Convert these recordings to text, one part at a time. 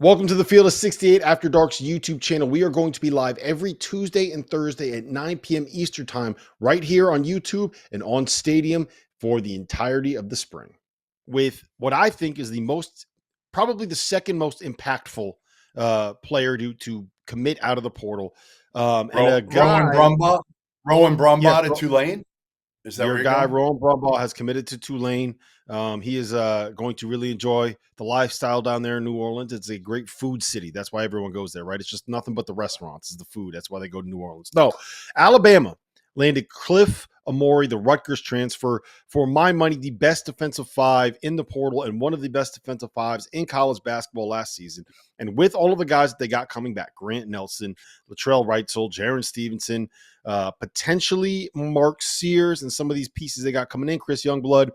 Welcome to the Field of 68 After Dark's YouTube channel. We are going to be live every Tuesday and Thursday at 9 p.m. Eastern Time right here on YouTube and on Stadium for the entirety of the spring with what I think is probably the second most impactful player to commit out of the portal. And a guy, Rowan yes, Brumbaugh to Tulane. Is that where your you're guy, going? Rowan Brumbaugh, has committed to Tulane. He is going to really enjoy the lifestyle down there in New Orleans. It's a great food city. That's why everyone goes there, right? It's just nothing but the restaurants. It's the food. That's why they go to New Orleans. No, Alabama landed Cliff Omoruyi, the Rutgers transfer, for my money, the best defensive five in the portal and one of the best defensive fives in college basketball last season. And with all of the guys that they got coming back, Grant Nelson, Latrell Wrightsell, Jaron Stevenson, potentially Mark Sears, and some of these pieces they got coming in, Chris Youngblood,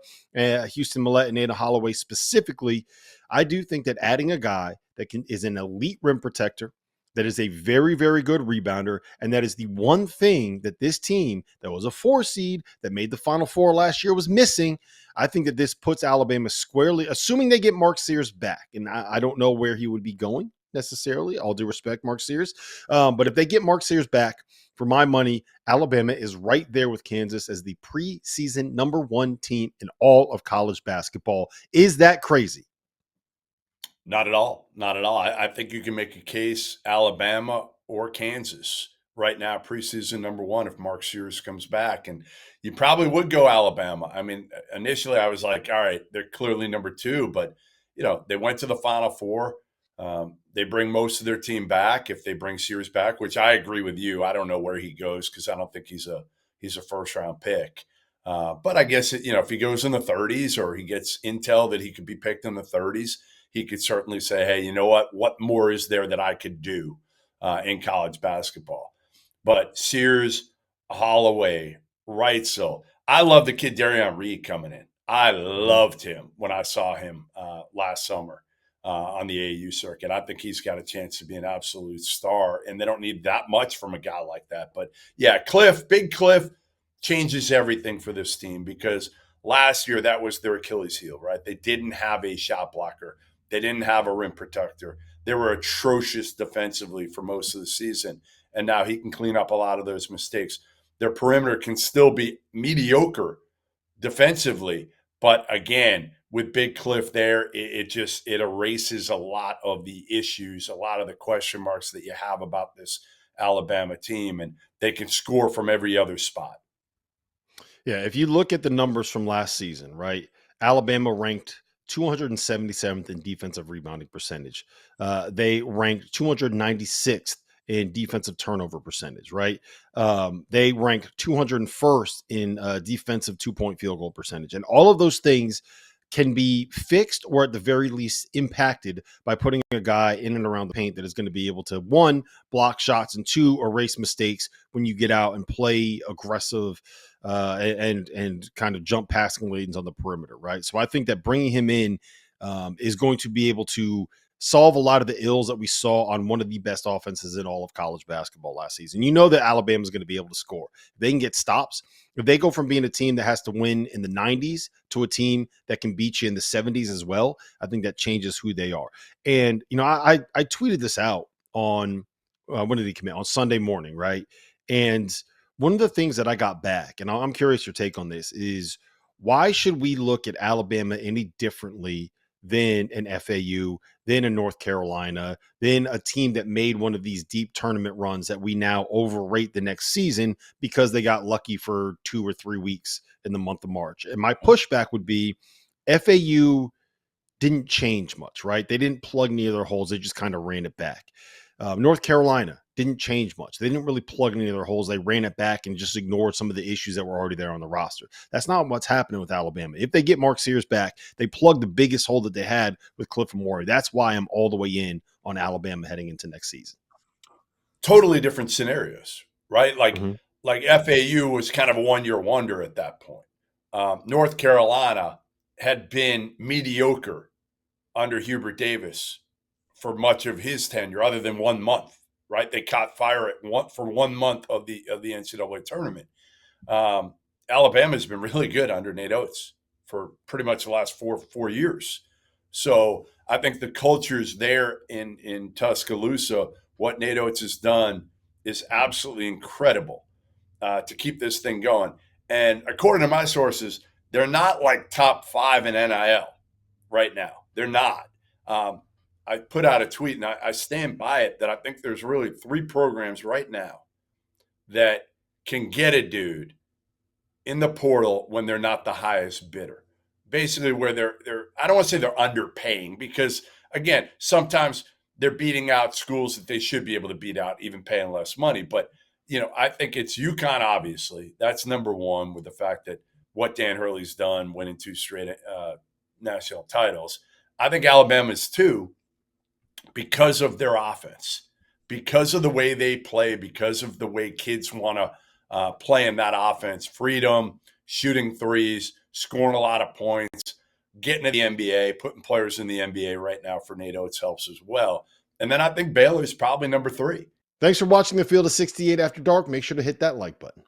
Houston Millette, and Nate Holloway specifically, I do think that adding a guy that is an elite rim protector, that is a very, very good rebounder, and that is the one thing that this team that was a 4 seed that made the Final Four last year was missing. I think that this puts Alabama squarely, assuming they get Mark Sears back, and I don't know where he would be going necessarily. All due respect, Mark Sears. But if they get Mark Sears back, for my money, Alabama is right there with Kansas as the preseason #1 team in all of college basketball. Is that crazy? Not at all. Not at all. I think you can make a case Alabama or Kansas right now, preseason #1 if Mark Sears comes back. And you probably would go Alabama. I mean, initially I was like, all right, they're clearly #2, but they went to the Final Four. They bring most of their team back if they bring Sears back, which I agree with you. I don't know where he goes because I don't think he's a first round pick. But I guess if he goes in the 30s or he gets intel that he could be picked in the 30s, he could certainly say, hey, you know what more is there that I could do in college basketball? But Sears, Holloway, Wrightsell, I love the kid Darion Reed coming in. I loved him when I saw him last summer on the AAU circuit. I think he's got a chance to be an absolute star, and they don't need that much from a guy like that. But yeah, Big Cliff changes everything for this team because last year that was their Achilles heel, right? They didn't have a shot blocker. They didn't have a rim protector. They were atrocious defensively for most of the season, and now he can clean up a lot of those mistakes. Their perimeter can still be mediocre defensively, but again, with Big Cliff there, it erases a lot of the issues, a lot of the question marks that you have about this Alabama team, and they can score from every other spot. Yeah, if you look at the numbers from last season, right? Alabama ranked 277th in defensive rebounding percentage. They ranked 296th in defensive turnover percentage, right? They ranked 201st in defensive 2-point field goal percentage. And all of those things can be fixed or at the very least impacted by putting a guy in and around the paint that is going to be able to, one, block shots, and two, erase mistakes when you get out and play aggressive and kind of jump passing lanes on the perimeter, right? So I think that bringing him in is going to be able to solve a lot of the ills that we saw on one of the best offenses in all of college basketball last season. You know that Alabama is going to be able to score. If they can get stops, if they go from being a team that has to win in the 90s to a team that can beat you in the 70s as well, I think that changes who they are. And, I tweeted this out on, when did he commit? On Sunday morning, right? And one of the things that I got back, and I'm curious your take on this, is why should we look at Alabama any differently than an FAU, than a North Carolina, than a team that made one of these deep tournament runs that we now overrate the next season because they got lucky for 2 or 3 weeks in the month of March? And my pushback would be FAU didn't change much, right? They didn't plug any of their holes. They just kind of ran it back. North Carolina didn't change much. They didn't really plug any of their holes. They ran it back and just ignored some of the issues that were already there on the roster. That's not what's happening with Alabama. If they get Mark Sears back, they plug the biggest hole that they had with Cliff Omoruyi. That's why I'm all the way in on Alabama heading into next season. Totally different scenarios, right? Mm-hmm. Like FAU was kind of a one-year wonder at that point. North Carolina had been mediocre under Hubert Davis for much of his tenure, other than 1 month. Right, they caught fire for 1 month of the NCAA tournament. Alabama's been really good under Nate Oats for pretty much the last four years. So I think the culture's there in Tuscaloosa. What Nate Oates has done is absolutely incredible to keep this thing going. And according to my sources, they're not like top 5 in NIL right now. They're not. I put out a tweet, and I stand by it, that I think there's really 3 programs right now that can get a dude in the portal when they're not the highest bidder. Basically, where they're I don't want to say they're underpaying, because again, sometimes they're beating out schools that they should be able to beat out, even paying less money. But I think it's UConn. Obviously, that's number one, with the fact that what Dan Hurley's done, winning 2 straight national titles. I think Alabama's 2, because of their offense, because of the way they play, because of the way kids want to play in that offense. Freedom, shooting threes, scoring a lot of points, getting to the NBA, putting players in the NBA right now for Nate Oates helps as well. And then I think Baylor's probably number 3. Thanks for watching the Field of 68 After Dark. Make sure to hit that like button.